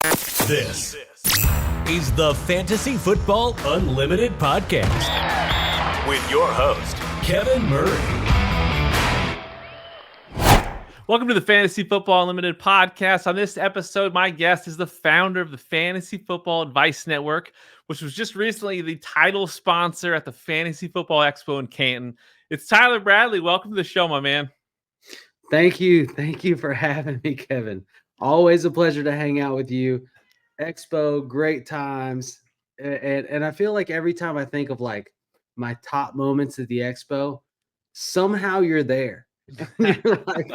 This is the Fantasy Football Unlimited podcast with your host, Kevin Murray. Welcome to the Fantasy Football Unlimited podcast. On this episode, my guest is the founder of the Fantasy Football Advice Network, which was just recently the title sponsor at the Fantasy Football Expo in Canton. It's Tyler Bradley. Welcome to the show, my man. Thank you. Thank you for having me, Kevin. Always a pleasure to hang out with you. Expo, great times. And I feel like every time I think of like my top moments at the Expo, somehow you're there. You're like,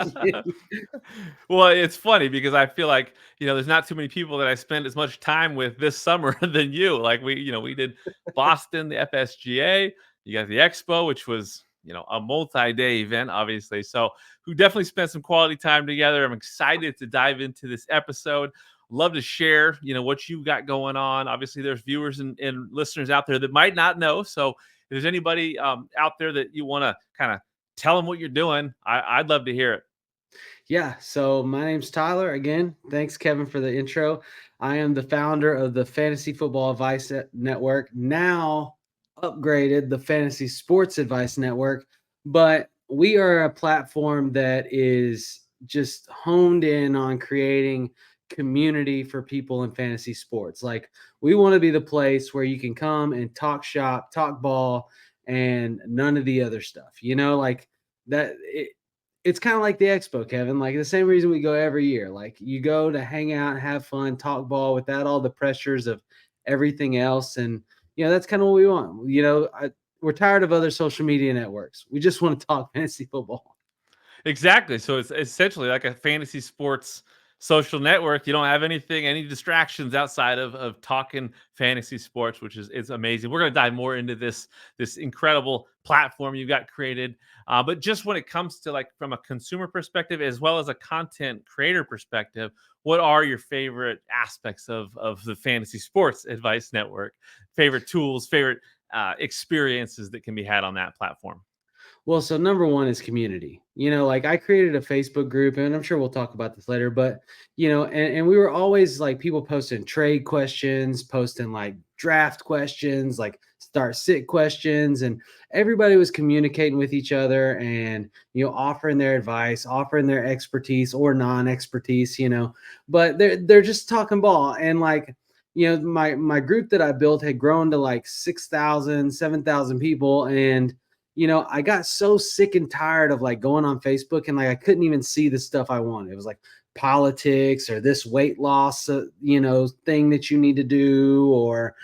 Well, it's funny because I feel like, there's not too many people that I spend as much time with this summer than you. Like we did Boston, the FSGA, you got the Expo, which was, a multi-day event, obviously. So we definitely spent some quality time together. I'm excited to dive into this episode. Love to share, what you got going on. Obviously, there's viewers and listeners out there that might not know. So if there's anybody out there that you want to kind of tell them what you're doing, I'd love to hear it. Yeah. So my name's Tyler. Again, thanks, Kevin, for the intro. I am the founder of the Fantasy Football Advice Network, now upgraded the Fantasy Sports Advice Network. But we are a platform that is just honed in on creating community for people in fantasy sports. Like, we want to be the place where you can come and talk shop, talk ball, and none of the other stuff, like that. It's kind of like the Expo, Kevin, like the same reason we go every year. Like, you go to hang out, have fun, talk ball without all the pressures of everything else. And, that's kind of what we want. We're tired of other social media networks. We just want to talk fantasy football. Exactly. So it's essentially like a fantasy sports social network. You don't have any distractions outside of talking fantasy sports, which is amazing. We're going to dive more into this incredible platform you got created. But just when it comes to, like, from a consumer perspective, as well as a content creator perspective, what are your favorite aspects of the Fantasy Sports Advice Network? Favorite tools, favorite experiences that can be had on that platform? Well, so number one is community. Like, I created a Facebook group, and I'm sure we'll talk about this later, but, and we were always like people posting trade questions, posting like draft questions, like start sit questions, and everybody was communicating with each other and, offering their advice, offering their expertise or non-expertise, but they're just talking ball. And like, my group that I built had grown to like 6,000, 7,000 people. And I got so sick and tired of like going on Facebook and like I couldn't even see the stuff I wanted. It was like politics or this weight loss, thing that you need to do, or,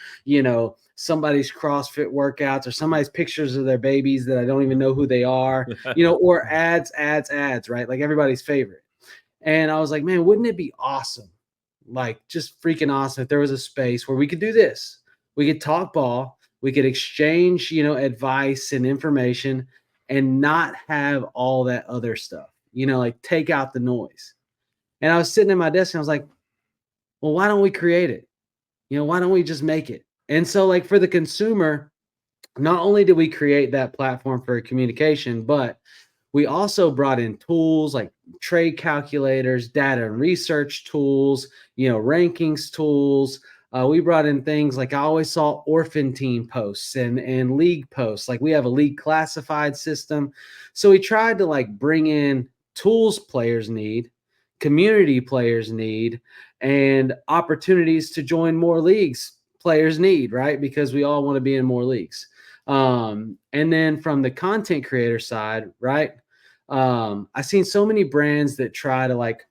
somebody's CrossFit workouts, or somebody's pictures of their babies that I don't even know who they are, or ads, right? Like everybody's favorite. And I was like, man, wouldn't it be awesome? Like, just freaking awesome if there was a space where we could do this. We could talk ball. We could exchange, advice and information and not have all that other stuff, like take out the noise. And I was sitting at my desk and I was like, well, why don't we create it? Why don't we just make it? And so, like, for the consumer, not only did we create that platform for communication, but we also brought in tools like trade calculators, data and research tools, rankings tools. We brought in things like, I always saw orphan team posts and league posts. Like, we have a league classified system. So we tried to like bring in tools players need, community players need, and opportunities to join more leagues players need, right? Because we all want to be in more leagues. And then from the content creator side, right? I've seen so many brands that try to like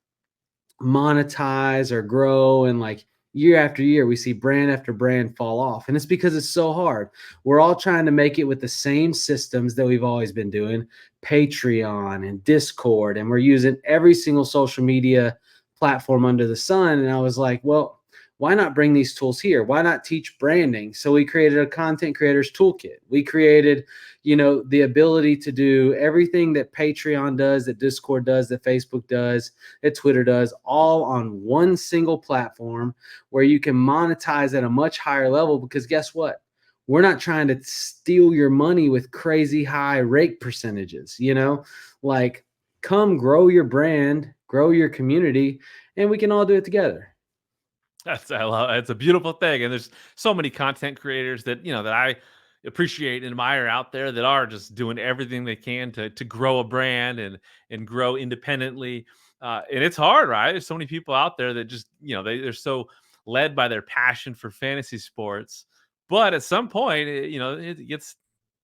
monetize or grow, and like year after year, we see brand after brand fall off. And it's because it's so hard. We're all trying to make it with the same systems that we've always been doing, Patreon and Discord, and we're using every single social media platform under the sun. And I was like, well, why not bring these tools here? Why not teach branding? So we created a content creators toolkit. We created, the ability to do everything that Patreon does, that Discord does, that Facebook does, that Twitter does, all on one single platform where you can monetize at a much higher level. Because guess what? We're not trying to steal your money with crazy high rate percentages, like, come grow your brand, grow your community, and we can all do it together. I love it's a beautiful thing, and there's so many content creators that that I appreciate and admire out there that are just doing everything they can to grow a brand and grow independently. And it's hard, right? There's so many people out there that just they're so led by their passion for fantasy sports, but at some point, it gets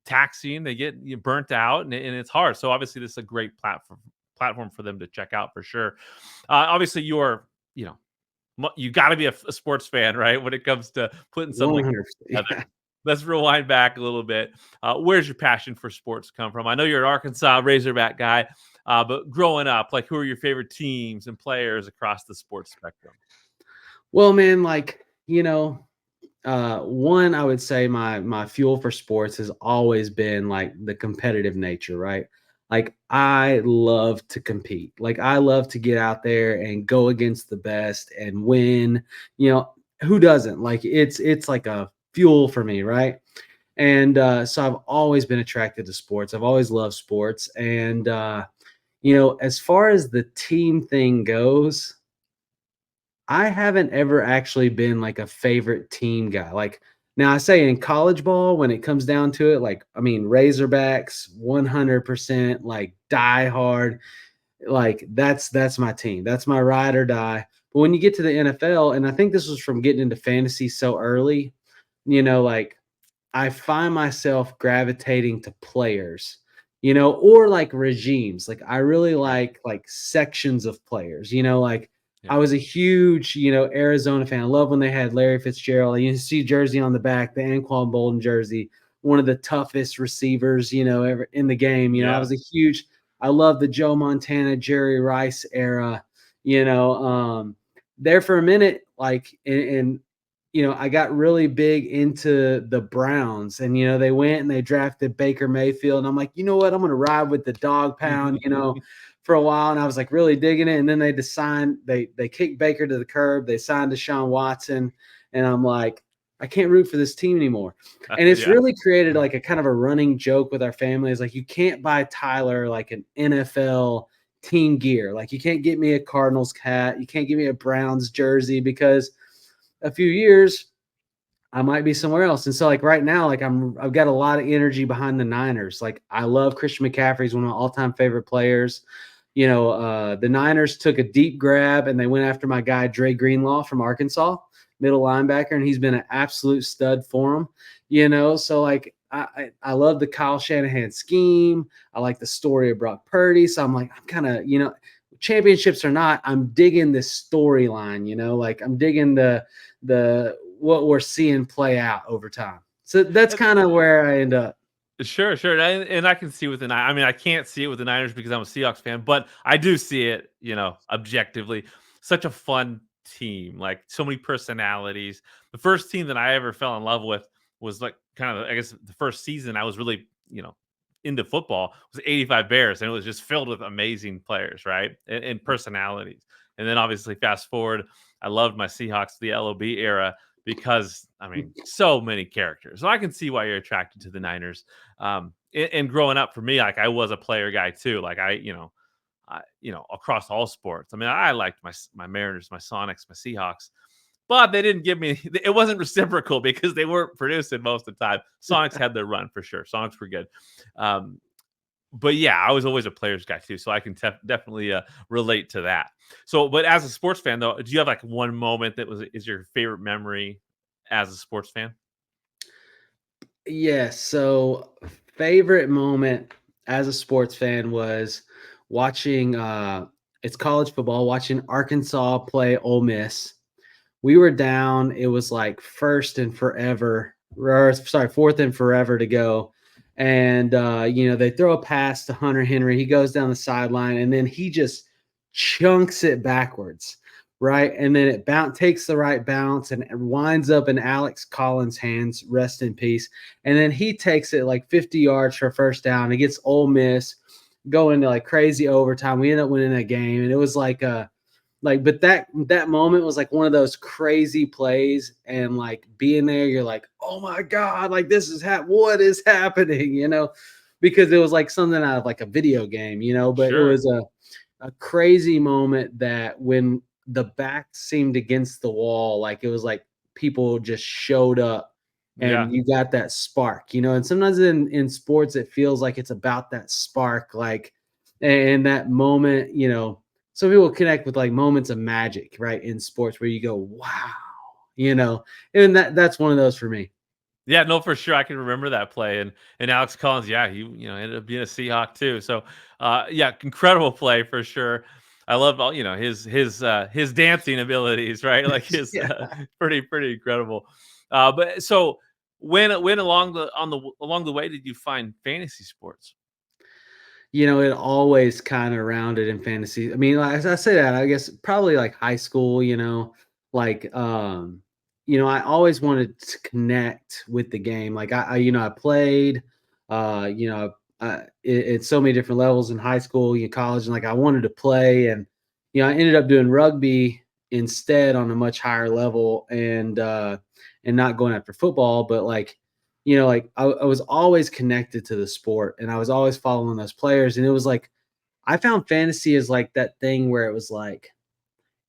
taxing. They get burnt out, and it's hard. So obviously, this is a great platform for them to check out for sure. Obviously, you're you got to be a sports fan, right? When it comes to putting something like 100%. together. Yeah. Let's rewind back a little bit. Where's your passion for sports come from? I know you're an Arkansas Razorback guy, but growing up, like, who are your favorite teams and players across the sports spectrum? Well, man, one, I would say my fuel for sports has always been like the competitive nature, right? Like I love to compete. Like I love to get out there and go against the best and win. You know, who doesn't? Like it's like a fuel for me, right? And so I've always been attracted to sports. I've always loved sports. And as far as the team thing goes, I haven't ever actually been like a favorite team guy. Like now I say in college ball, when it comes down to it, like I mean Razorbacks 100% like die hard. Like that's my team. That's my ride or die. But when you get to the NFL, and I think this was from getting into fantasy so early, like I find myself gravitating to players, or like regimes. Like I really Right. like sections of players, like Yeah. I was a huge, Arizona fan. I love when they had Larry Fitzgerald. You see jersey on the back, the Anquan Bolden jersey, one of the toughest receivers, ever in the game. I Yeah. was I love the Joe Montana, Jerry Rice era, there for a minute, like, and I got really big into the Browns, and they went and they drafted Baker Mayfield, and I'm like, you know what, I'm gonna ride with the dog pound, for a while, and I was like really digging it. And then they kicked Baker to the curb, they signed Deshaun Watson, and I'm like, I can't root for this team anymore. And it's Yeah. really created like a kind of a running joke with our family. Is like you can't buy Tyler like an NFL team gear. Like you can't get me a Cardinals hat, you can't give me a Browns jersey because a few years I might be somewhere else. And so like right now, like I've got a lot of energy behind the Niners. Like I love Christian McCaffrey. He's one of my all-time favorite players. The Niners took a deep grab and they went after my guy Dre Greenlaw from Arkansas, middle linebacker, and he's been an absolute stud for him. So like I love the Kyle Shanahan scheme. I like the story of Brock Purdy. So I'm like, I'm kind of, championships or not, I'm digging this storyline, like I'm digging the what we're seeing play out over time. So that's kind of where I end up. Sure, sure. And I can see with the Niners. I mean, I can't see it with the Niners because I'm a Seahawks fan, but I do see it, objectively. Such a fun team, like so many personalities. The first team that I ever fell in love with was like kind of, I guess, the first season I was really, into football was 85 Bears, and it was just filled with amazing players, right? And personalities. And then obviously, fast forward, I loved my Seahawks, the LOB era, because I mean, so many characters. So I can see why you're attracted to the Niners. And growing up for me, like I was a player guy too. Like across all sports. I mean, I liked my Mariners, my Sonics, my Seahawks, but they didn't give me. It wasn't reciprocal because they weren't producing most of the time. Sonics had their run for sure. Sonics were good. Um, but yeah, I was always a players guy too, so I can definitely relate to that. So, but as a sports fan, though, do you have like one moment that is your favorite memory as a sports fan? Yes. So favorite moment as a sports fan was watching it's college football, watching Arkansas play Ole Miss. We were down, it was like fourth and forever to go. And they throw a pass to Hunter Henry. He goes down the sideline and then he just chunks it backwards. Right. And then takes the right bounce and winds up in Alex Collins' hands. Rest in peace. And then he takes it like 50 yards for a first down. He gets Ole Miss going to like crazy overtime. We end up winning that game. And it was but that moment was like one of those crazy plays, and like being there, you're like, oh my God, like this is what is happening, because it was like something out of like a video game, but it Sure. was a crazy moment that when the back seemed against the wall. Like it was like people just showed up Yeah. and you got that spark, and sometimes in sports, it feels like it's about that spark, like, and that moment, some people connect with like moments of magic, right? In sports where you go, wow, and that's one of those for me. Yeah, no, for sure. I can remember that play, and Alex Collins, yeah, he ended up being a Seahawk too. So, yeah, incredible play for sure. I love all his dancing abilities, right? Like his Yeah. pretty incredible. But so when along the way did you find fantasy sports? It always kind of rounded in fantasy. I mean, like, as I say that, I guess probably like high school, like, I always wanted to connect with the game. Like I played, at so many different levels in high school, college, and like I wanted to play, and I ended up doing rugby instead on a much higher level, and not going after football, but like like I was always connected to the sport and I was always following those players. And it was like, I found fantasy as like that thing where it was like,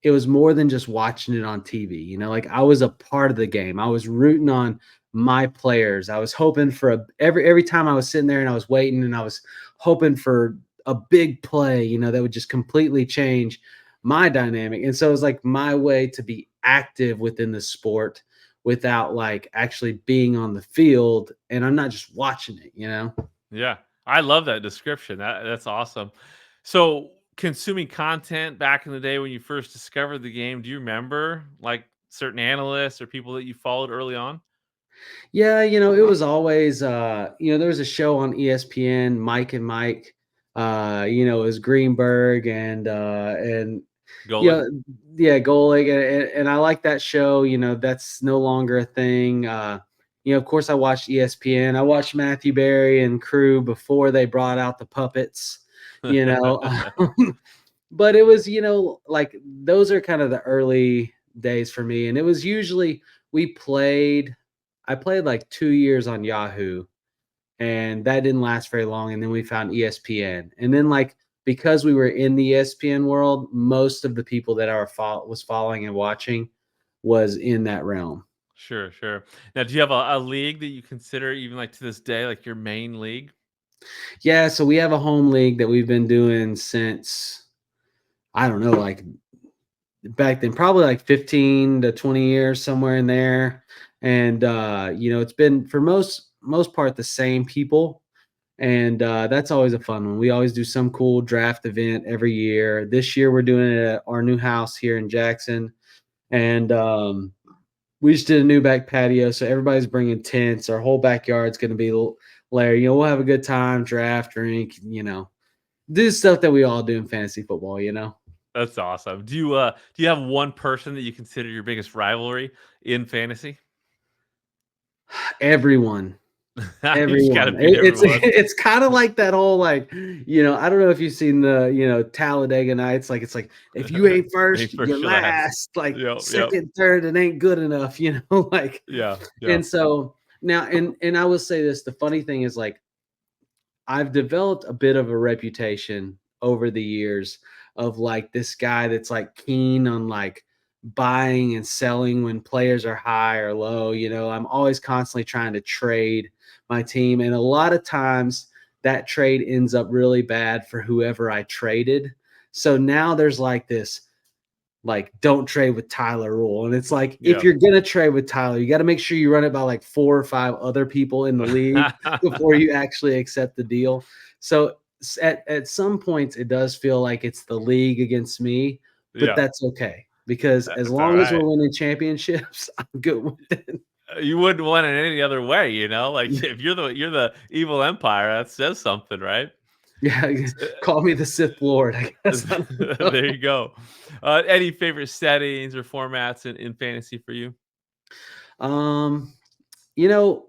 it was more than just watching it on TV. Like I was a part of the game. I was rooting on my players. I was hoping for every time I was sitting there and I was waiting and I was hoping for a big play, that would just completely change my dynamic. And so it was like my way to be active within the sport without like actually being on the field. And I'm not just watching it. Yeah, I love that description. That's awesome. So, consuming content back in the day when you first discovered the game, do you remember like certain analysts or people that you followed early on? Yeah, it was always there was a show on ESPN, Mike and Mike. It was Greenberg and you Golick? know, yeah, Golick, and I like that show. That's no longer a thing. Of course, I watched ESPN. I watched Matthew Berry and crew before they brought out the puppets. You know, but it was like those are kind of the early days for me, and it was usually we played. I played like 2 years on Yahoo, and that didn't last very long. And then we found ESPN, and then like because we were in the ESPN world, most of the people that I was following and watching was in that realm. Sure, sure. Now, do you have a league that you consider even like to this day, like your main league? Yeah, so we have a home league that we've been doing since I don't know, like back then, probably like 15 to 20 years, somewhere in there. And it's been for most part the same people. And that's always a fun one. We always do some cool draft event every year. This year we're doing it at our new house here in Jackson. And we just did a new back patio, so everybody's bringing tents. Our whole backyard's going to be Larry. We'll have a good time, draft, drink, do stuff that we all do in fantasy football. That's awesome. Do you have one person that you consider your biggest rivalry in fantasy? Everyone. You just got to Everyone. beat It's everyone. it's kinda like that whole, like, I don't know if you've seen the, Talladega Nights, like, it's like, if you ain't Ain't first, first, you're your last. last, like, Yep, yep. second, third, it ain't good enough, like, Yeah, yeah. and so now and I will say this, the funny thing is, like, I've developed a bit of a reputation over the years of like this guy that's like keen on like buying and selling when players are high or low. I'm always constantly trying to trade my team. And a lot of times that trade ends up really bad for whoever I traded. So now there's like this like don't trade with Tyler rule. And it's like if Yeah. you're gonna trade with Tyler, you got to make sure you run it by like 4 or 5 other people in the league before you actually accept the deal. So at some points it does feel like it's the league against me, but Yeah, that's okay because as that's long as we're alright. winning championships, I'm good with it. You wouldn't want it any other way, like, if you're the evil empire, that says something, right? Yeah, call me the Sith Lord, I guess. I don't know. There you go. Any favorite settings or formats in fantasy for you? Um, you know,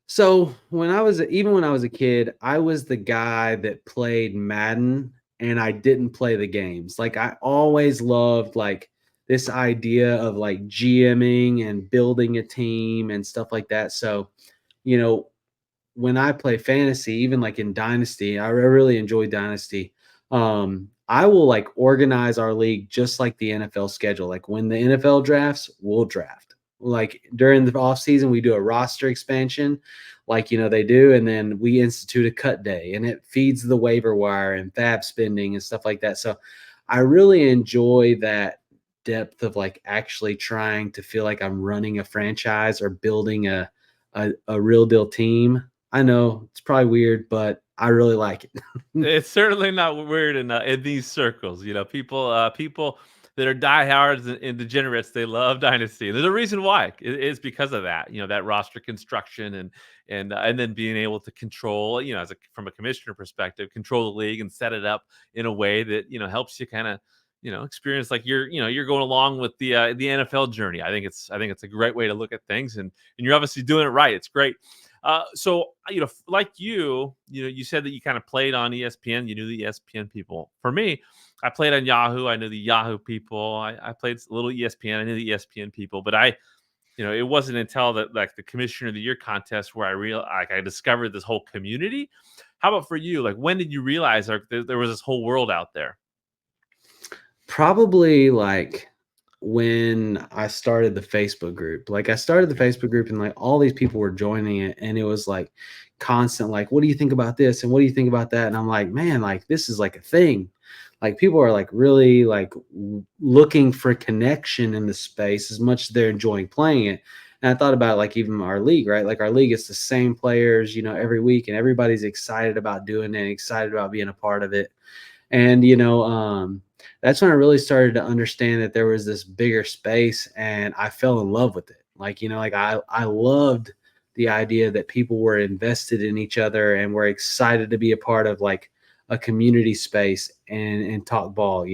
So when I was a kid, I was the guy that played Madden and I didn't play the games. Like I always loved like this idea of like GMing and building a team and stuff like that. So, you know, when I play fantasy, even like in Dynasty, I really enjoy Dynasty. I will like organize our league just like the NFL schedule. Like when the NFL drafts, we'll draft. Like during the off season, we do a roster expansion, like they do, and then we institute a cut day, and it feeds the waiver wire and fab spending and stuff like that. So I really enjoy that depth of like actually trying to feel like I'm running a franchise or building a real deal team. I know it's probably weird, but I really like it. It's certainly not weird in these circles. People that are diehards and degenerates, they love Dynasty. There's a reason why. It's because of that. That roster construction and then being able to control. From a commissioner perspective, control the league and set it up in a way that helps you kind of experience like you're going along with the NFL journey. I think it's a great way to look at things, and you're obviously doing it right. It's great. So like you said that you kind of played on ESPN. You knew the ESPN people. For me, I played on Yahoo. I knew the Yahoo people. I played a little ESPN. I knew the ESPN people. But it wasn't until that like the Commissioner of the Year contest where I discovered this whole community. How about for you? Like, when did you realize like there was this whole world out there? Probably like when I started the Facebook group. Like I started the Facebook group and like all these people were joining it and it was like constant like what do you think about this and what do you think about that? And I'm like, man, like this is like a thing. Like people are like really like looking for connection in the space as much as they're enjoying playing it. And I thought about like even our league, right? Like our league is the same players, every week and everybody's excited about doing it, excited about being a part of it. And that's when I really started to understand that there was this bigger space, and I fell in love with it. Like like I loved the idea that people were invested in each other and were excited to be a part of like a community space and talk ball.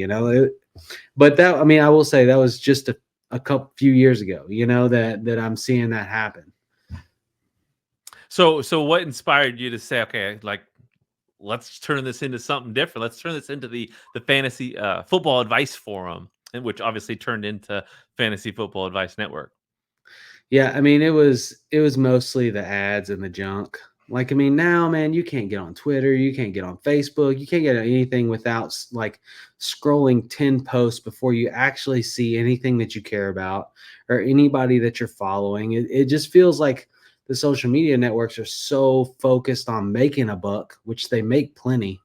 But that I mean I will say that was just a couple few years ago. That I'm seeing that happen. So what inspired you to say, okay, like let's turn this into something different. Let's turn this into the fantasy football advice forum, and which obviously turned into Fantasy Football Advice Network. Yeah, I mean, it was mostly the ads and the junk. Like, I mean, now, man, you can't get on Twitter, you can't get on Facebook, you can't get on anything without like scrolling 10 posts before you actually see anything that you care about or anybody that you're following. It just feels like the social media networks are so focused on making a buck, which they make plenty,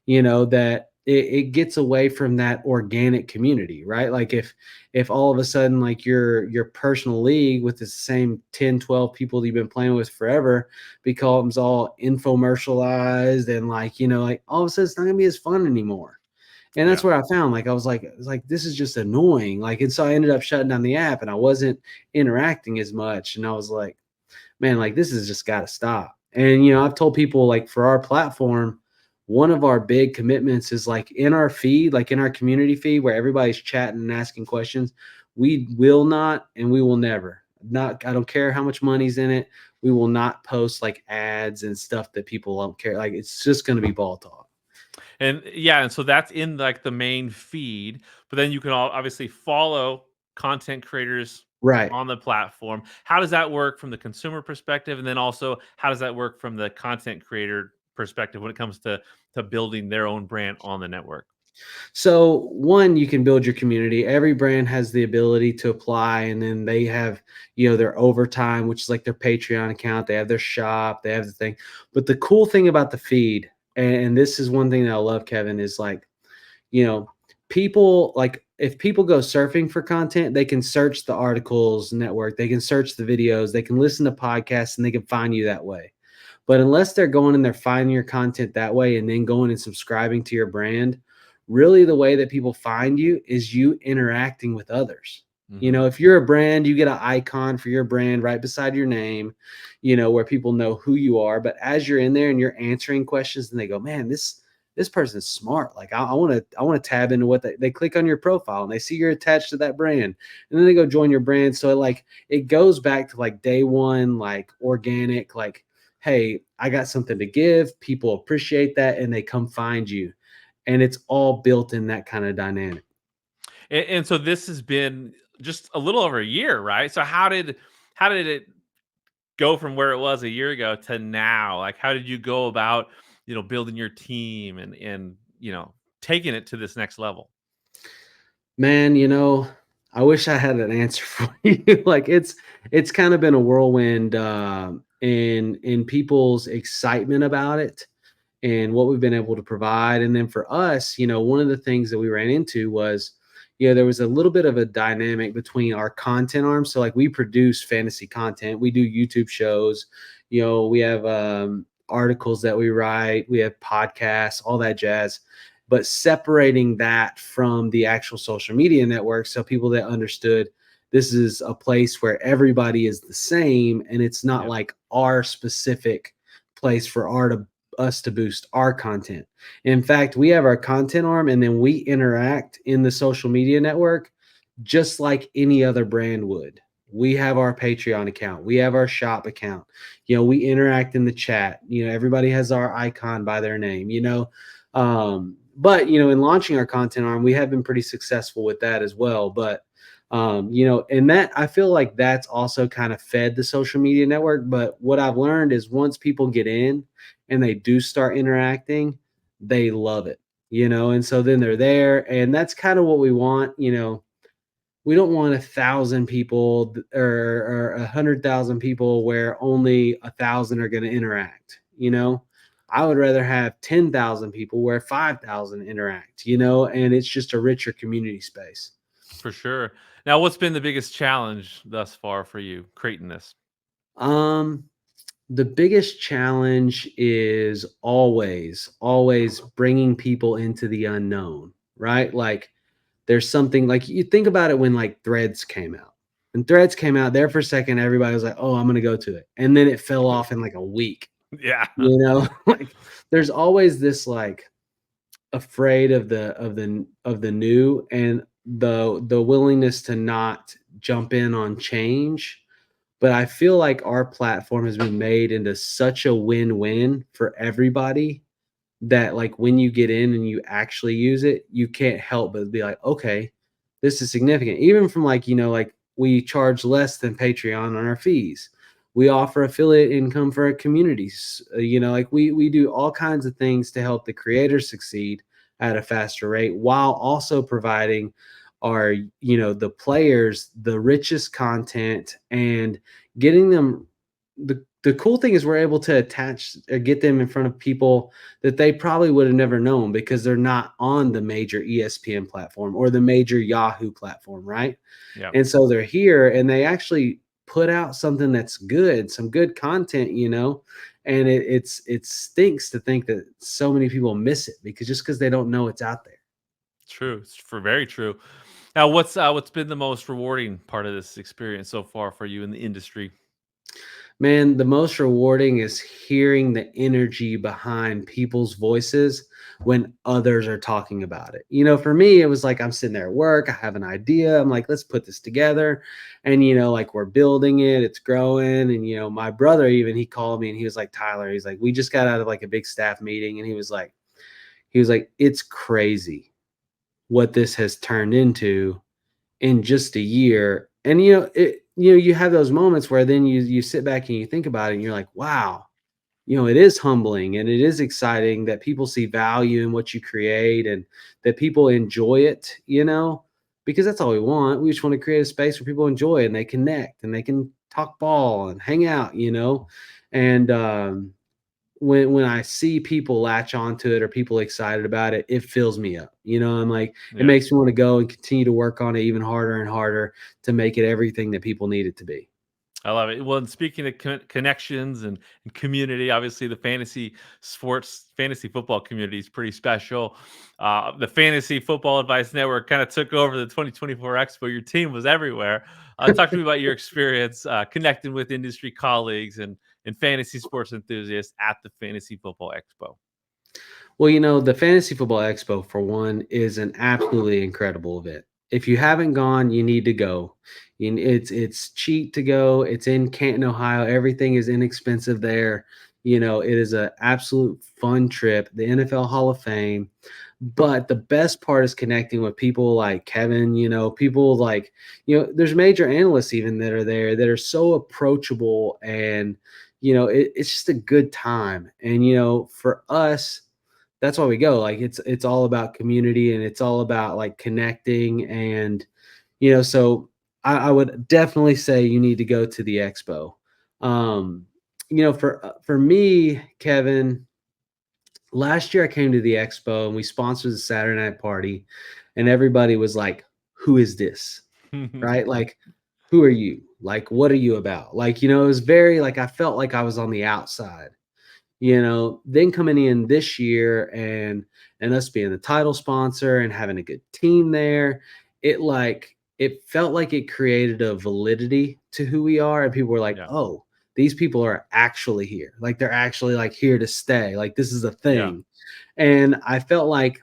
that it gets away from that organic community, right? Like if all of a sudden like your personal league with the same 10, 12 people that you've been playing with forever becomes all infomercialized and like like all of a sudden it's not gonna be as fun anymore. And that's Yeah. where I found like I was like this is just annoying, like, and so I ended up shutting down the app and I wasn't interacting as much, and I was like, man, like this has just got to stop. And I've told people like for our platform, one of our big commitments is like in our feed, like in our community feed where everybody's chatting and asking questions, we will not and we will never, not, I don't care how much money's in it, we will not post like ads and stuff that people don't care. Like it's just going to be ball talk. And yeah, and so that's in like the main feed, but then you can all obviously follow content creators Right. on the platform. How does that work from the consumer perspective? And then also how does that work from the content creator perspective when it comes to building their own brand on the network? So one, you can build your community. Every brand has the ability to apply, and then they have, their overtime, which is like their Patreon account. They have their shop, they have the thing. But the cool thing about the feed, and this is one thing that I love, Kevin, is like, you know, people like if people go surfing for content, they can search the articles network, they can search the videos, they can listen to podcasts, and they can find you that way. But unless they're going and they're finding your content that way and then going and subscribing to your brand, really the way that people find you is you interacting with others. Mhm. If you're a brand, you get an icon for your brand right beside your name, where people know who you are. But as you're in there and you're answering questions and they go, man, this person's smart. Like I want to tab into what they click on your profile and they see you're attached to that brand. And then they go join your brand. So it goes back to like day one, like organic, like, hey, I got something to give. People appreciate that and they come find you. And it's all built in that kind of dynamic. And so this has been just a little over a year, right? So how did it go from where it was a year ago to now? Like, how did you go about, building your team and taken it to this next level? Man, I wish I had an answer for you. Like it's kind of been a whirlwind in people's excitement about it and what we've been able to provide. And then for us, one of the things that we ran into was, there was a little bit of a dynamic between our content arms. So like we produce fantasy content, we do YouTube shows, we have articles that we write, we have podcasts, all that jazz. But separating that from the actual social media network, so people that understood this is a place where everybody is the same and it's not Yep. like our specific place for us to boost our content. In fact, we have our content arm and then we interact in the social media network just like any other brand would. We have our Patreon account, we have our shop account. We interact in the chat. Everybody has our icon by their name, but in launching our content arm, we have been pretty successful with that as well. But and that I feel like that's also kind of fed the social media network. But what I've learned is once people get in and they do start interacting, they love it, and so then they're there. And that's kind of what we want. We don't want 1,000 people or 100,000 people where only 1,000 are going to interact. I would rather have 10,000 people where 5,000 interact. And it's just a richer community space. For sure. Now, what's been the biggest challenge thus far for you creating this? Um, the biggest challenge is always bringing people into the unknown, right? Like there's something like you think about it when like Threads came out. When Threads came out there for a second, everybody was like, "Oh, I'm going to go to it." And then it fell off in like a week. Yeah. Like there's always this like afraid of the new and the willingness to not jump in on change. But I feel like our platform has been made into such a win-win for everybody that like when you get in and you actually use it, you can't help but be like, okay, this is significant. Even from like, like we charge less than Patreon on our fees. We offer affiliate income for our communities. Like we do all kinds of things to help the creators succeed at a faster rate while also providing our, the players the richest content and getting them the cool thing is we're able to attach or get them in front of people that they probably would have never known because they're not on the major ESPN platform or the major Yahoo platform, right? Yeah. And so they're here and they actually put out something that's good, some good content, and it stinks to think that so many people miss it because they don't know it's out there. True. It's very true. Now, what's been the most rewarding part of this experience so far for you in the industry? Man, the most rewarding is hearing the energy behind people's voices when others are talking about it. For me, it was like I'm sitting there at work, I have an idea, I'm like, let's put this together. And, like we're building it, it's growing. And, my brother, even he called me and he was like, Tyler, he's like, we just got out of like a big staff meeting. And he was like, it's crazy what this has turned into in just a year. And you have those moments where then you sit back and you think about it and you're like, wow, it is humbling and it is exciting that people see value in what you create and that people enjoy it, because that's all we want. We just want to create a space where people enjoy it and they connect and they can talk ball and hang out, and when I see people latch onto it or people excited about it, it fills me up. I'm like, it Yeah. makes me want to go and continue to work on it even harder and harder to make it everything that people need it to be. I love it. Well, and speaking of connections and community, obviously the fantasy football community is pretty special. The Fantasy Football Advice Network kind of took over the 2024 Expo. Your team was everywhere. Talk to me about your experience connecting with industry colleagues and fantasy sports enthusiasts at the Fantasy Football Expo. Well, the Fantasy Football Expo, for one, is an absolutely incredible event. If you haven't gone, you need to go. It's cheap to go. It's in Canton, Ohio. Everything is inexpensive there. It is an absolute fun trip. The NFL Hall of Fame. But the best part is connecting with people like Kevin, people like, there's major analysts even that are there that are so approachable and, it's just a good time. And, for us, that's why we go. Like it's all about community, and it's all about like connecting. And so I would definitely say you need to go to the expo. Um, for me, Kevin, last year I came to the expo and we sponsored the Saturday night party, and everybody was like, "Who is this?" Right? Like, who are you? Like, what are you about? Like, it was very like I felt like I was on the outside. Then coming in this year and us being the title sponsor and having a good team there, it felt like it created a validity to who we are, and people were like, Yeah. "Oh, these people are actually here. Like they're actually like here to stay. Like this is a Yeah. thing." And I felt like,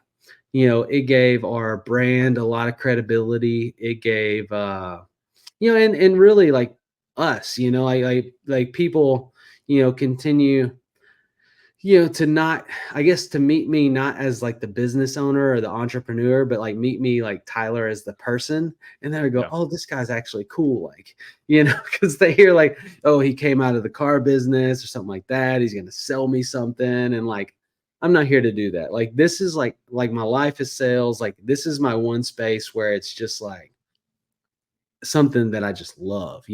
it gave our brand a lot of credibility. It gave and really like us, like people, continue to not, I guess, to meet me not as like the business owner or the entrepreneur, but like meet me like Tyler as the person. And then I go, Yeah. "Oh, this guy's actually cool." Like, because they hear like, "Oh, he came out of the car business or something like that. He's going to sell me something." And like, I'm not here to do that. Like, this is like my life is sales. Like, this is my one space where it's just like something that I just love.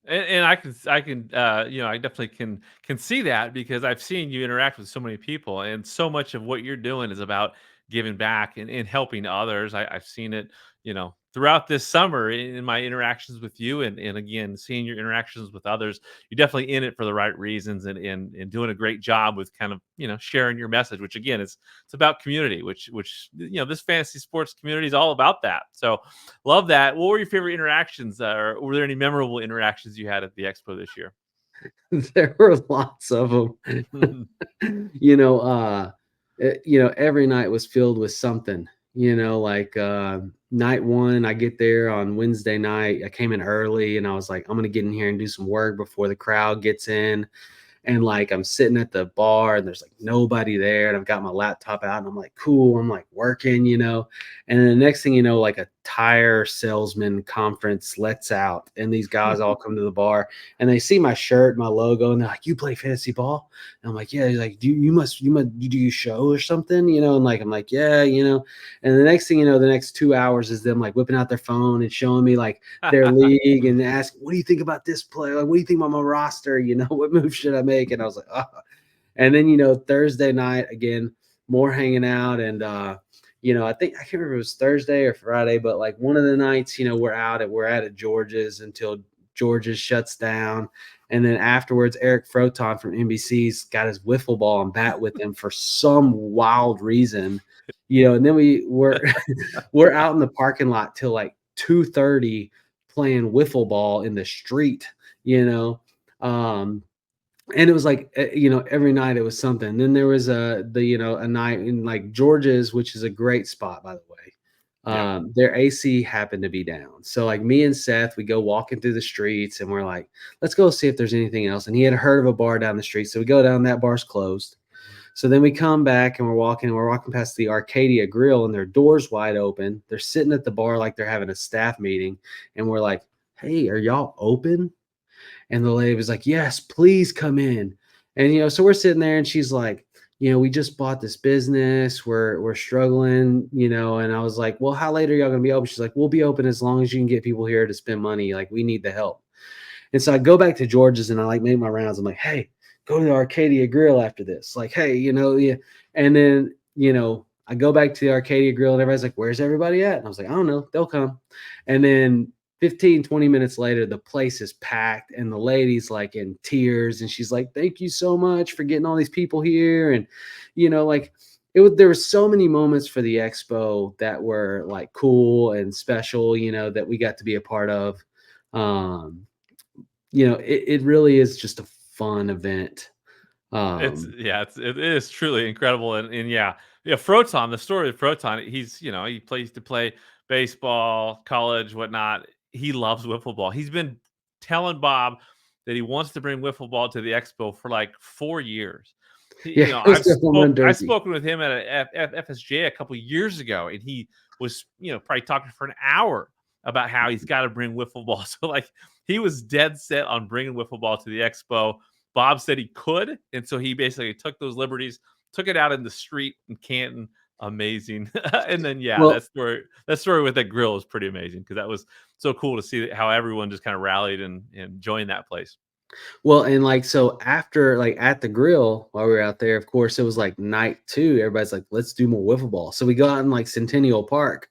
And I can, I definitely can see that because I've seen you interact with so many people, and so much of what you're doing is about giving back and helping others. I've seen it, throughout this summer in my interactions with you, and again, seeing your interactions with others. You're definitely in it for the right reasons, and doing a great job with kind of, sharing your message, which again, it's about community, which this fantasy sports community is all about that. So love that. What were your favorite interactions, or were there any memorable interactions you had at the expo this year? There were lots of them. Every night was filled with something. Like night one, I get there on Wednesday night. I came in early and I was like, I'm gonna get in here and do some work before the crowd gets in. And like I'm sitting at the bar and there's like nobody there, and I've got my laptop out and I'm like, cool, I'm like working. And then the next thing you know, like a tire salesman conference lets out, and these guys all come to the bar and they see my shirt, my logo, and they're like, "You play fantasy ball?" And I'm like, "Yeah." He's like, "You do you show or something?" And like I'm like, "Yeah." And the next thing you know, the next 2 hours is them like whipping out their phone and showing me like their league and ask, "What do you think about this player? Like, what do you think about my roster? What move should I make?" And I was like, "Oh." And then Thursday night again, more hanging out, and I think I can't remember if it was Thursday or Friday, but like one of the nights, we're at George's until George's shuts down. And then afterwards, Eric Froton from NBC's got his wiffle ball and bat with him for some wild reason. And then we're out in the parking lot till like 2:30 playing wiffle ball in the street, you know. And it was like every night it was something. And then there was a night in like George's, which is a great spot, by the way. Yeah. Their AC happened to be down, so like me and Seth, we go walking through the streets and we're like, let's go see if there's anything else. And he had heard of a bar down the street, so we go down. That bar's closed. So then we come back and we're walking past the Arcadia Grill, and their door's wide open. They're sitting at the bar like they're having a staff meeting, and we're like, "Hey, are y'all open?" And the lady was like, "Yes, please come in." And so we're sitting there, and she's like, "We just bought this business. We're struggling." And I was like, "Well, how late are y'all gonna be open?" She's like, "We'll be open as long as you can get people here to spend money. Like, we need the help." And so I go back to George's and I like make my rounds. I'm like, "Hey, go to the Arcadia Grill after this." Like, "Hey, yeah." And then, I go back to the Arcadia Grill and everybody's like, "Where's everybody at?" And I was like, "I don't know. They'll come." And then 15, 20 minutes later, the place is packed and the lady's like in tears. And she's like, "Thank you so much for getting all these people here." And, like there were so many moments for the expo that were like cool and special, that we got to be a part of. Um, it really is just a fun event. It is truly incredible, and yeah, Froton. The story of Froton. He plays to play baseball, college, whatnot. He loves wiffle ball. He's been telling Bob that he wants to bring wiffle ball to the expo for like 4 years. Yeah, it was a home run I've derby. spoken with him at a FSJ a couple years ago, and he was probably talking for an hour about how he's got to bring wiffle ball. So like he was dead set on bringing wiffle ball to the expo. Bob said he could, and so he basically took those liberties, took it out in the street in Canton. Amazing. And then Well, that story with that grill is pretty amazing because that was so cool to see how everyone just kind of rallied and joined that place. Well, and like so after like at the grill while we were out there, of course, it was like night two. Everybody's like, let's do more wiffle ball. So we go out in like Centennial Park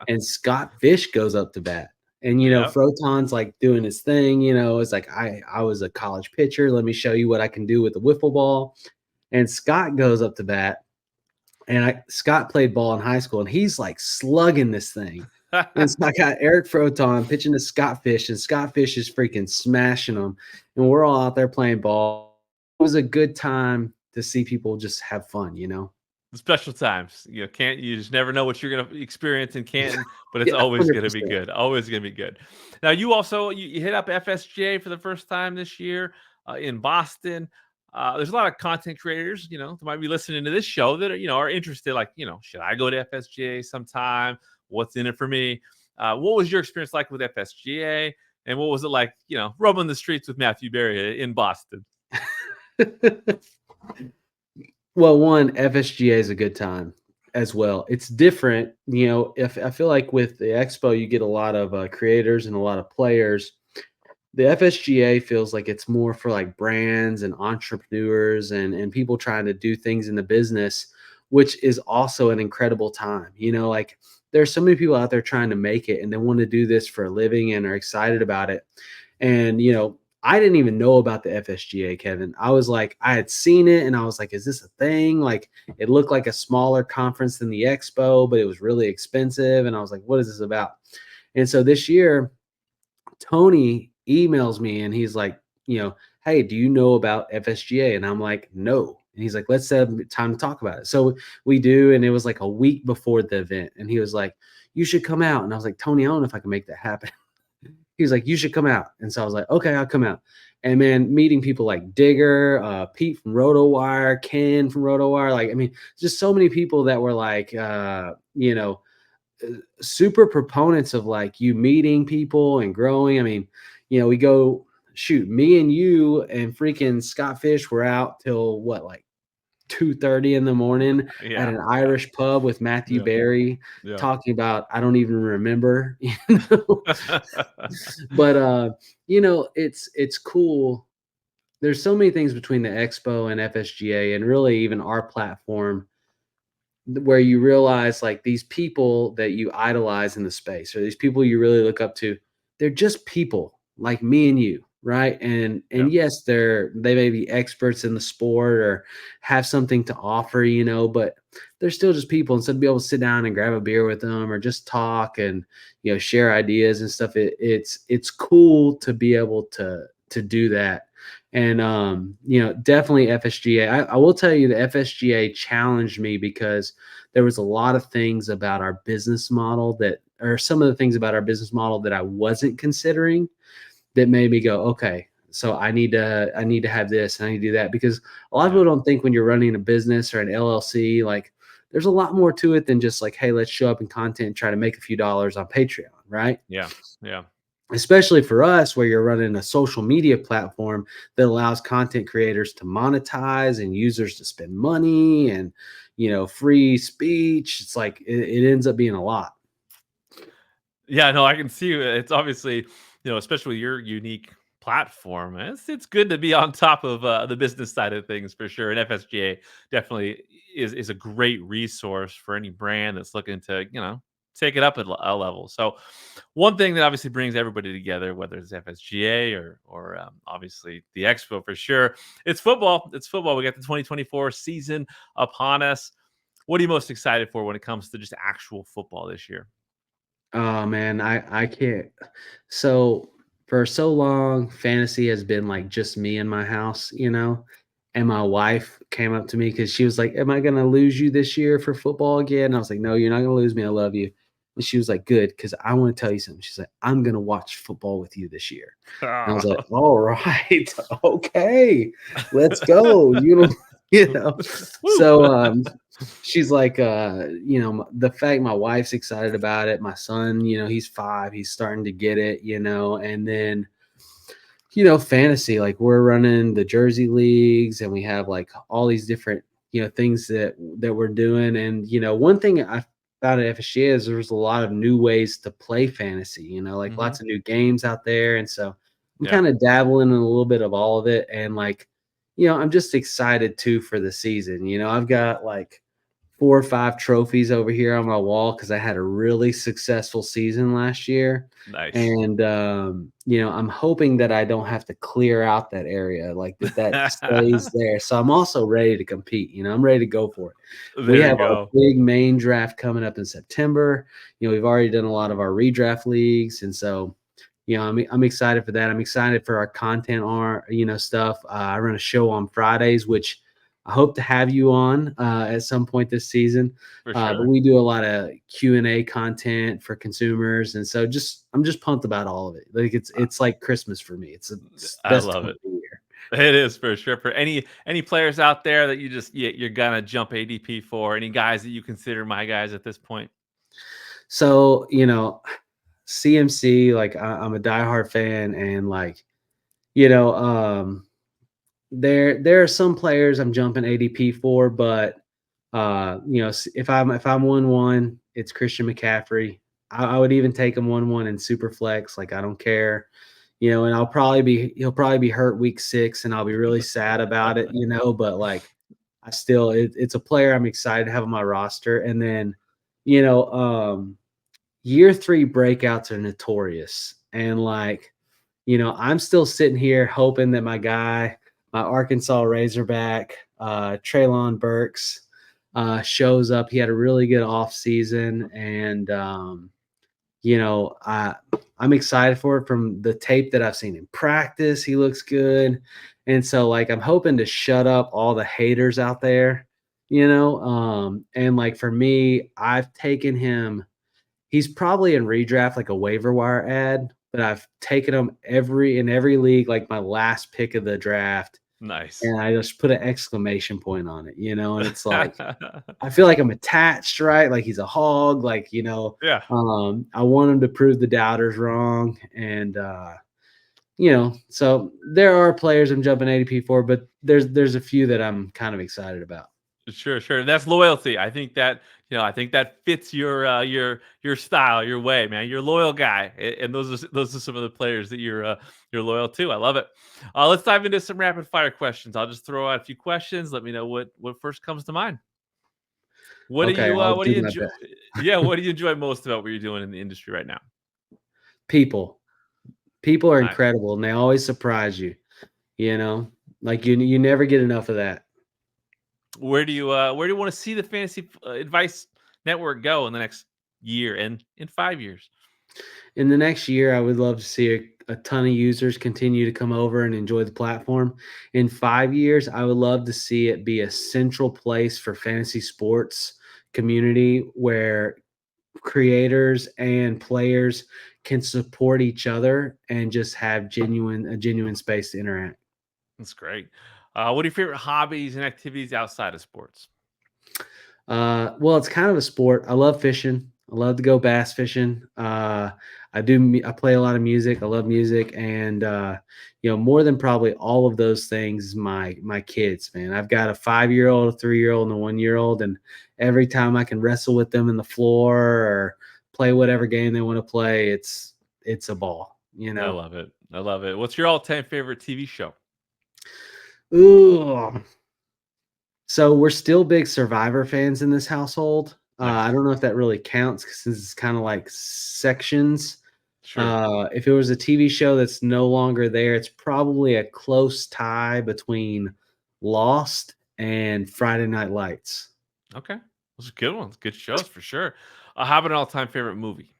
and Scott Fish goes up to bat. And Yeah. Froton's like doing his thing, it's like I was a college pitcher. Let me show you what I can do with the wiffle ball. And Scott goes up to bat. And Scott played ball in high school and he's like slugging this thing. And so I got Eric Froton pitching to Scott Fish, and Scott Fish is freaking smashing them. And we're all out there playing ball. It was a good time to see people just have fun, Special times. You just never know what you're gonna experience in Canton, but it's Yeah, always gonna be 100%. good. Always gonna be good. Now you also you hit up FSGA for the first time this year in Boston. There's a lot of content creators, that might be listening to this show that are interested. Like, should I go to FSGA sometime? What's in it for me? What was your experience like with FSGA, and what was it like, roaming the streets with Matthew Berry in Boston? Well, one, FSGA is a good time as well. It's different, if I feel like with the expo, you get a lot of creators and a lot of players. The FSGA feels like it's more for like brands and entrepreneurs and people trying to do things in the business, which is also an incredible time. Like there's so many people out there trying to make it and they want to do this for a living and are excited about it. And, I didn't even know about the FSGA, Kevin. I was like, I had seen it and I was like, is this a thing? Like it looked like a smaller conference than the expo, but it was really expensive. And I was like, what is this about? And so this year, Tony emails me and he's like, hey, do you know about FSGA? And I'm like, no. And he's like, let's set up time to talk about it. So we do. And it was like a week before the event. And he was like, you should come out. And I was like, Tony, I don't know if I can make that happen. He was like, you should come out. And so I was like, okay, I'll come out. And man, meeting people like Digger, Pete from RotoWire, Ken from RotoWire. Like, I mean, just so many people that were like, super proponents of like you meeting people and growing. I mean, we go shoot, me and you and freaking Scott Fish were out till what, like 2:30 in the morning at an Irish pub with Matthew Berry talking about, I don't even remember, but it's cool. There's so many things between the expo and FSGA and really even our platform where you realize like these people that you idolize in the space or these people you really look up to, they're just people like me and you, right? And yes, they may be experts in the sport or have something to offer, but they're still just people. And so to be able to sit down and grab a beer with them or just talk and share ideas and stuff, it's cool to be able to do that. And definitely FSGA. I will tell you the FSGA challenged me because there was a lot of things about our business model some of the things about our business model that I wasn't considering that made me go, okay, so I need to have this and I need to do that, because a lot of people don't think when you're running a business or an LLC, like there's a lot more to it than just like, hey, let's show up in content and try to make a few dollars on Patreon, right? Yeah. Especially for us, where you're running a social media platform that allows content creators to monetize and users to spend money and, free speech. It's like, it ends up being a lot. Yeah, no, I can see it's obviously, especially your unique platform. It's good to be on top of the business side of things for sure. And FSGA definitely is a great resource for any brand that's looking to, take it up a level. So one thing that obviously brings everybody together, whether it's FSGA or obviously the Expo for sure, it's football. It's football. We got the 2024 season upon us. What are you most excited for when it comes to just actual football this year? Oh man, I can't. So for so long, fantasy has been like just me in my house, And my wife came up to me because she was like, "Am I gonna lose you this year for football again?" And I was like, "No, you're not gonna lose me. I love you." And she was like, "Good, because I want to tell you something." She's like, "I'm gonna watch football with you this year." And I was like, "All right, okay, let's go." So she's like, the fact my wife's excited about it, my son, he's 5, he's starting to get it, and then, fantasy, like we're running the Jersey leagues and we have like all these different things that we're doing. And one thing I found at FSGA is there's a lot of new ways to play fantasy. Like Mhm. lots of new games out there, and so I'm Yeah. kind of dabbling in a little bit of all of it. And like, I'm just excited too for the season. I've got like 4 or 5 trophies over here on my wall because I had a really successful season last year. Nice. And I'm hoping that I don't have to clear out that area, like that stays there. So I'm also ready to compete. I'm ready to go for it. We There you have our go. big main draft coming up in September. We've already done a lot of our redraft leagues, and so I'm excited for that. I'm excited for our content stuff. I run a show on Fridays, which I hope to have you on at some point this season. For But sure. we do a lot of Q&A content for consumers, and so I'm just pumped about all of it. Like it's like Christmas for me. It's the I best love time it. of the year. It is for sure. For any players out there that you're gonna jump ADP for, any guys that you consider my guys at this point? So CMC, like I'm a diehard fan, and like you know, there are some players I'm jumping ADP for, but if I'm 1-1, it's Christian McCaffrey. I would even take him 1-1 in super flex. Like I don't care. And he'll probably be hurt week 6, and I'll be really sad about it. But like it's a player I'm excited to have on my roster. And then, you know, year 3 breakouts are notorious, and like I'm still sitting here hoping that my Arkansas Razorback, Traylon Burks, shows up. He had a really good off season, and I'm excited for it. From the tape that I've seen in practice, he looks good, and so like I'm hoping to shut up all the haters out there. And like for me, I've taken him. He's probably in redraft like a waiver wire ad, but I've taken him in every league, like my last pick of the draft, Nice. and I just put an exclamation point on it, and it's like I feel like I'm attached, right? Like he's a hog, like Yeah. I want him to prove the doubters wrong, and so there are players I'm jumping ADP for, but there's a few that I'm kind of excited about. Sure, sure. That's loyalty. I think that fits your style, your way, man. You're a loyal guy, and those are some of the players that you're loyal to. I love it. Let's dive into some rapid fire questions. I'll just throw out a few questions. Let me know what first comes to mind. What do Okay, you I'll what do do you my enjoy? best. Yeah, what do you enjoy most about what you're doing in the industry right now? People are Nice. incredible, and they always surprise you. You know, like you never get enough of that. Where do you want to see the fantasy advice network go in the next year and in 5 years? In the next year, I would love to see a ton of users continue to come over and enjoy the platform. In 5 years, I would love to see it be a central place for fantasy sports community where creators and players can support each other and just have a genuine space to interact. That's great. What are your favorite hobbies and activities outside of sports? Well, it's kind of a sport. I love fishing. I love to go bass fishing. I play a lot of music. I love music, and more than probably all of those things, is my kids. Man, I've got a 5-year-old, a 3-year-old, and a 1-year-old, and every time I can wrestle with them in the floor or play whatever game they want to play, it's a ball. I love it. I love it. What's your all-time favorite TV show? Ooh. So we're still big Survivor fans in this household. I Nice. don't know if that really counts because it's kind of like sections. Sure. If it was a TV show that's no longer there, it's probably a close tie between Lost and Friday Night Lights. Okay. Those are good ones. Good shows for sure. How about an all-time favorite movie?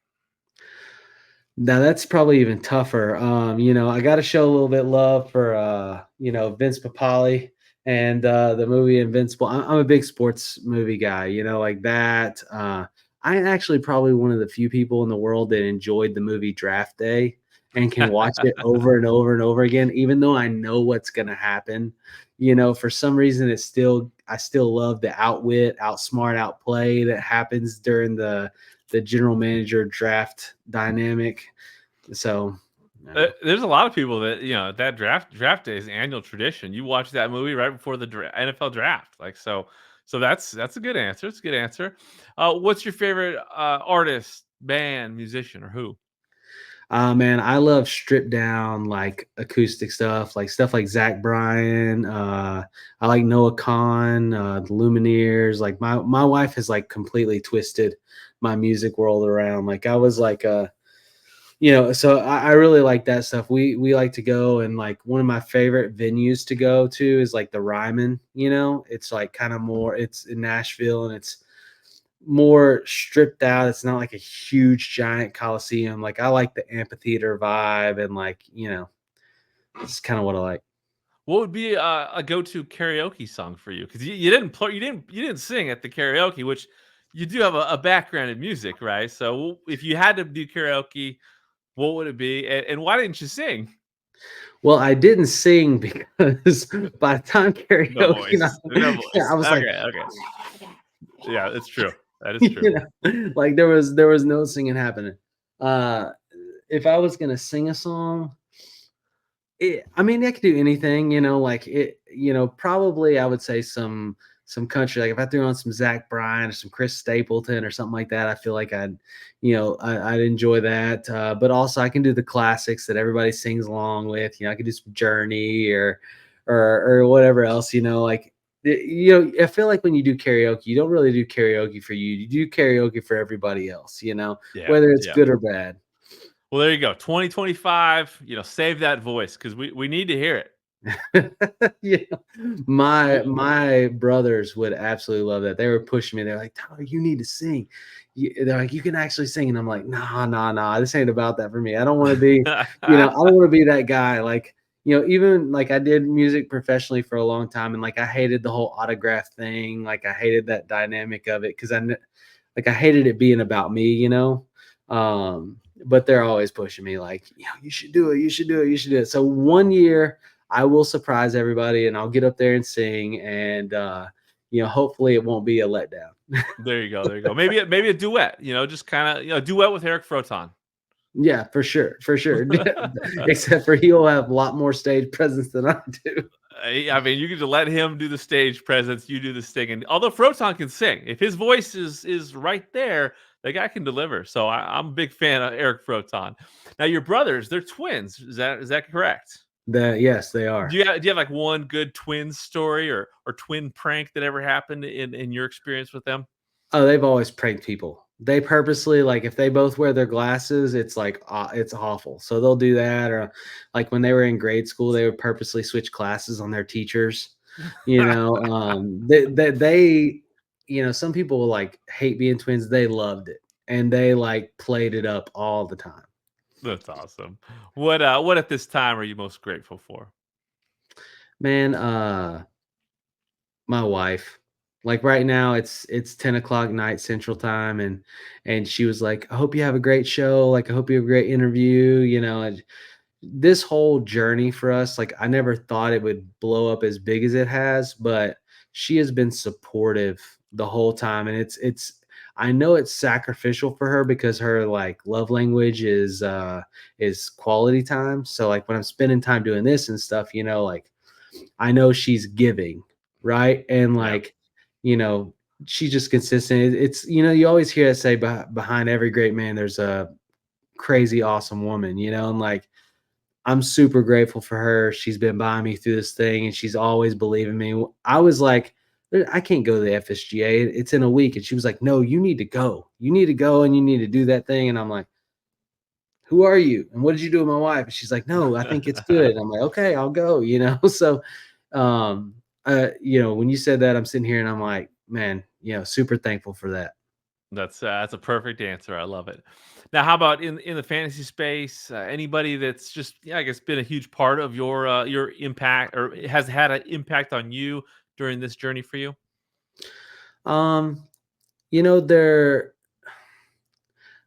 Now that's probably even tougher. I got to show a little bit love for Vince Papali and the movie Invincible. I'm a big sports movie guy, like that. I'm actually probably one of the few people in the world that enjoyed the movie Draft Day and can watch it over and over and over again, even though I know what's gonna happen. For some reason I still love the outwit, outsmart, outplay that happens during the general manager draft dynamic. So No. There's a lot of people that that draft day is annual tradition. You watch that movie right before the NFL draft, like so. That's a good answer. It's a good answer. What's your favorite artist, band, musician, or who? Man, I love stripped down like acoustic stuff like Zach Bryan. I like Noah Kahn, the Lumineers. Like my wife has like completely twisted my music world around. Like I was like so I really like that stuff. We like to go, and like one of my favorite venues to go to is like the Ryman. It's like kind of more. It's in Nashville, and it's more stripped out. It's not like a huge giant coliseum. Like I like the amphitheater vibe, and like it's kind of what I like. What would be a go-to karaoke song for you? Because you didn't play, you didn't sing at the karaoke, which you do have a background in music, right? So if you had to do karaoke, what would it be, and why didn't you sing? Well, I didn't sing because by the time No karaoke, voice, no voice. I was like, Okay, okay, yeah, it's true. That is true. you like there was no singing happening. Uh, if I was gonna sing a song, I mean, I could do anything, like probably I would say some country. Like if I threw on some Zach Bryan or some Chris Stapleton or something like that, I feel like I'd enjoy that. But also I can do the classics that everybody sings along with. I could do some Journey or whatever else, like I feel like when you do karaoke, you don't really do karaoke for you. You do karaoke for everybody else, Yeah, whether it's yeah. good or bad. Well, there you go. 2025. Save that voice because we need to hear it. Yeah, my Well, my brothers would absolutely love that. They were pushing me. They're like, "Tyler, you need to sing." They're like, "You can actually sing," and I'm like, "Nah, nah, nah. This ain't about that for me. I don't want to be, I don't want to be that guy." Like, even like I did music professionally for a long time, and like I hated the whole autograph thing. Like I hated that dynamic of it because like I hated it being about me. But they're always pushing me, like, you should do it. You should do it. You should do it. So one year. I will surprise everybody and I'll get up there and sing and hopefully it won't be a letdown. there you go. There you go. Maybe a duet. Just kind of duet with Eric Froton. Yeah, for sure. For sure. Except for he'll have a lot more stage presence than I do. I mean, you get to let him do the stage presence, you do the singing. Although Froton can sing, if his voice is right there, the guy can deliver. So I'm a big fan of Eric Froton. Now your brothers, they're twins. Is that correct? Yes, they Do are. you have like one good twin story or twin prank that ever happened in your experience with them? Oh, they've always pranked people. They purposely, like, if they both wear their glasses, it's like it's awful. So they'll do that, or like when they were in grade school, they would purposely switch classes on their teachers. Some people will like hate being twins. They loved it, and they like played it up all the time. That's awesome. What at this time are you most grateful for? Man, my wife. Like right now it's 10 o'clock night central time, and she was like, I hope you have a great show. Like I hope you have a great interview, and this whole journey for us, like I never thought it would blow up as big as it has, but she has been supportive the whole time. And it's I know it's sacrificial for her because her like love language is quality time. So like when I'm spending time doing this and stuff, like I know she's giving, right? And Yeah. like, you know, she's just consistent. It's you always hear it say behind every great man, there's a crazy awesome woman, and like I'm super grateful for her. She's been by me through this thing and she's always believing me. I was like, I can't go to the FSGA. It's in a week. And she was like, no, you need to go. You need to go and you need to do that thing. And I'm like, who are you? And what did you do with my wife? And she's like, no, I think it's good. And I'm like, okay, I'll go, So, when you said that, I'm sitting here and I'm like, man, super thankful for that. That's a perfect answer. I love it. Now, how about in the fantasy space? Anybody that's just, yeah, I guess, been a huge part of your impact or has had an impact on you during this journey for you? Um, there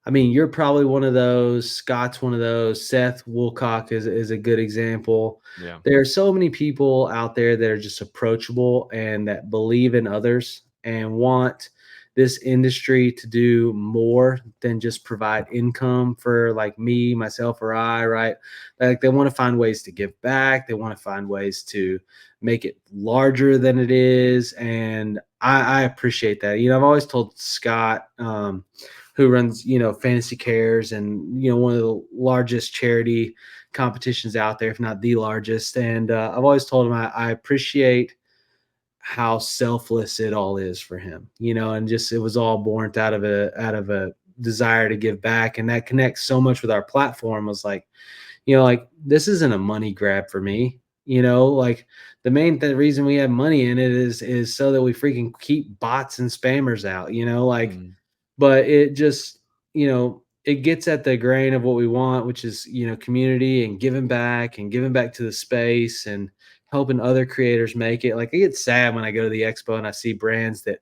I mean, you're probably one of those. Scott's one of those. Seth Woolcock is a good example. Yeah. There are so many people out there that are just approachable and that believe in others and want this industry to do more than just provide income for like me, myself, or I, right? Like they want to find ways to give back. They want to find ways to make it larger than it is. And I appreciate that. I've always told Scott, who runs, Fantasy Cares and, one of the largest charity competitions out there, if not the largest. And I've always told him I appreciate how selfless it all is for him, and just it was all born out of a desire to give back. And that connects so much with our platform. Was like, like this isn't a money grab for me. Like the main reason we have money in it is so that we freaking keep bots and spammers out, like, but it just, it gets at the grain of what we want, which is, community and giving back to the space and helping other creators make it. Like I get sad when I go to the expo and I see brands that,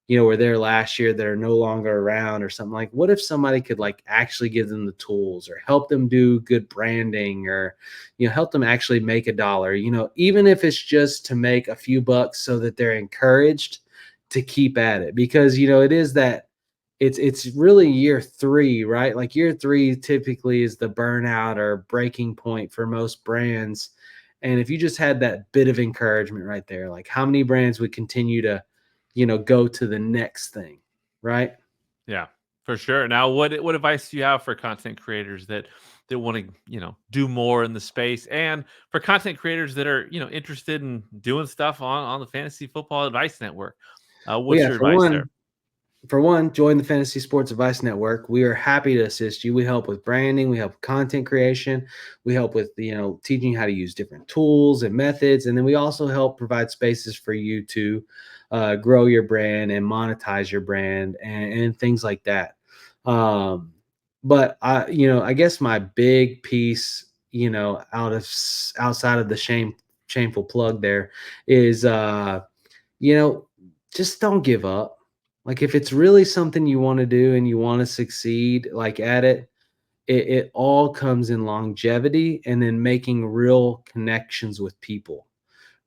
were there last year that are no longer around or something. Like what if somebody could like actually give them the tools or help them do good branding or, help them actually make $1, even if it's just to make a few bucks so that they're encouraged to keep at it. Because, it is that it's really year 3, right? Like year 3 typically is the burnout or breaking point for most brands. And if you just had that bit of encouragement right there, like how many brands would continue to, go to the next thing, right? Yeah, for sure. Now, what advice do you have for content creators that want to do more in the space, and for content creators that are interested in doing stuff on the Fantasy Football Advice Network? Well, What's yeah, your advice there? For one, join the Fantasy Sports Advice Network. We are happy to assist you. We help with branding, we help with content creation, we help with teaching you how to use different tools and methods, and then we also help provide spaces for you to grow your brand and monetize your brand and things like that. But I guess my big piece, outside of the shameful plug there is, just don't give up. Like if it's really something you want to do and you want to succeed, like at it all comes in longevity and then making real connections with people,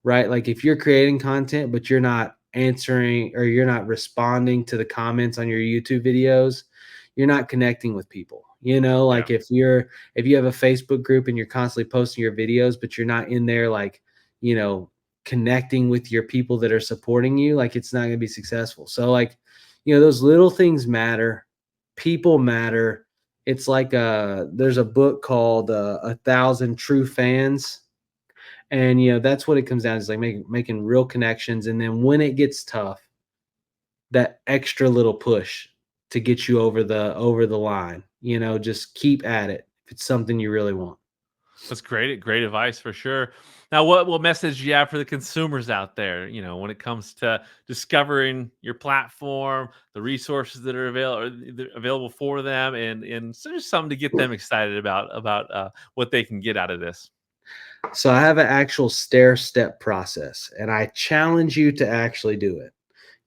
right? Like if you're creating content, but you're not answering or you're not responding to the comments on your YouTube videos, you're not connecting with people. Like Yeah. if you have a Facebook group and you're constantly posting your videos, but you're not in there, like, connecting with your people that are supporting you, like it's not going to be successful. So like, those little things matter. People matter. It's like there's a book called 1,000 True Fans. And that's what it comes down to, is like making real connections. And then when it gets tough, that extra little push to get you over the line, just keep at it if it's something you really want. That's great advice for sure. Now, what message do you have for the consumers out there? When it comes to discovering your platform, the resources that are available for them, and so just something to get them excited about what they can get out of this. So I have an actual stair-step process, and I challenge you to actually do it.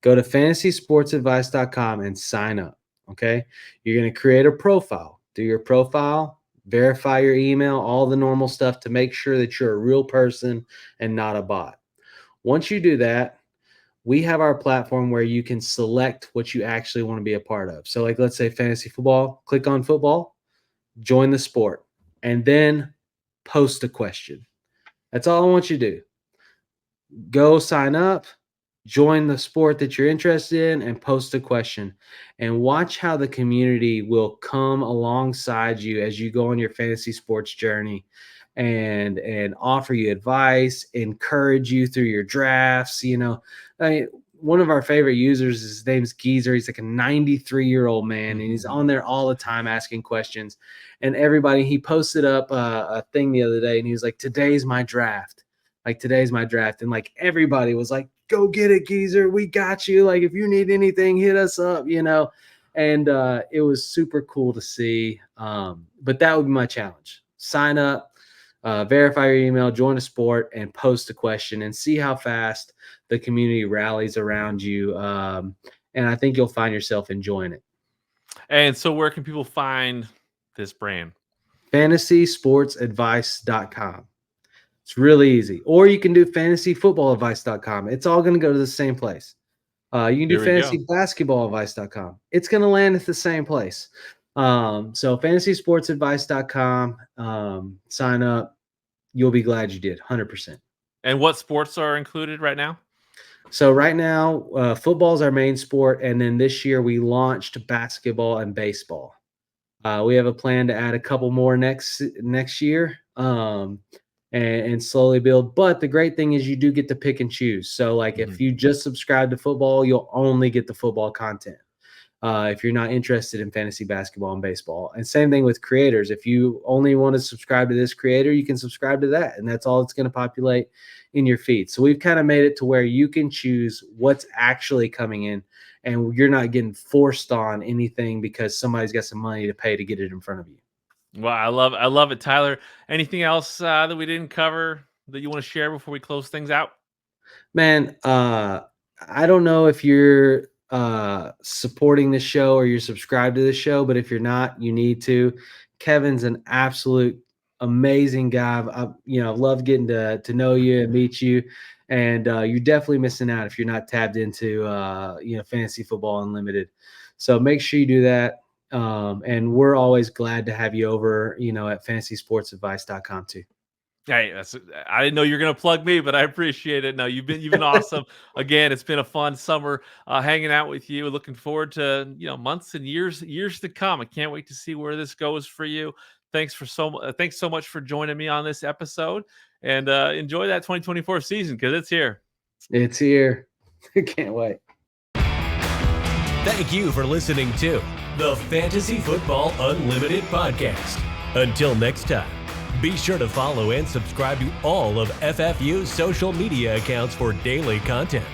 Go to fantasysportsadvice.com and sign up. Okay. You're going to create a profile. Do your profile, verify your email, all the normal stuff to make sure that you're a real person and not a bot. Once you do that, we have our platform where you can select what you actually want to be a part of. So, like, let's say fantasy football, click on football, join the sport, and then post a question. That's all I want you to do. Go sign up, join the sport that you're interested in, and post a question, and watch how the community will come alongside you as you go on your fantasy sports journey and offer you advice, encourage you through your drafts. I mean, one of our favorite users, his name's Geezer. He's like a 93-year-old man, and he's on there all the time asking questions. And everybody, he posted up a thing the other day, and he was like, today's my draft. Like, today's my draft. And like everybody was like, go get it, Geezer. We got you. Like, if you need anything, hit us up, And it was super cool to see. But that would be my challenge. Sign up, verify your email, join a sport, and post a question, and see how fast the community rallies around you. And I think you'll find yourself enjoying it. And so, where can people find this brand? FantasySportsAdvice.com. It's really easy. Or you can do FantasyFootballAdvice.com. It's all going to go to the same place. You can do Here we go. fantasybasketballadvice.com. It's going to land at the same place. So fantasysportsadvice.com, sign up. You'll be glad you did, 100%. And what sports are included right now? So right now, football is our main sport, and then this year we launched basketball and baseball. We have a plan to add a couple more next year, and slowly build. But the great thing is you do get to pick and choose. So like if you just subscribe to football, you'll only get the football content. If you're not interested in fantasy basketball and baseball. And same thing with creators. If you only want to subscribe to this creator, you can subscribe to that. And that's all it's going to populate in your feed. So we've kind of made it to where you can choose what's actually coming in, and you're not getting forced on anything because somebody's got some money to pay to get it in front of you. Well, I love it, Tyler. Anything else that we didn't cover that you want to share before we close things out? Man, I don't know if you're supporting the show or you're subscribed to the show, but if you're not, you need to. Kevin's an absolute amazing guy. I've loved getting to know you and meet you, and you're definitely missing out if you're not tapped into Fantasy Football Unlimited. So make sure you do that. And we're always glad to have you over, at fantasysportsadvice.com too. Hey, I didn't know you were going to plug me, but I appreciate it. No, you've been awesome. Again, it's been a fun summer hanging out with you. Looking forward to months and years to come. I can't wait to see where this goes for you. Thanks so much for joining me on this episode, and enjoy that 2024 season because it's here. It's here. Can't wait. Thank you for listening to the Fantasy Football Unlimited podcast. Until next time, be sure to follow and subscribe to all of FFU's social media accounts for daily content.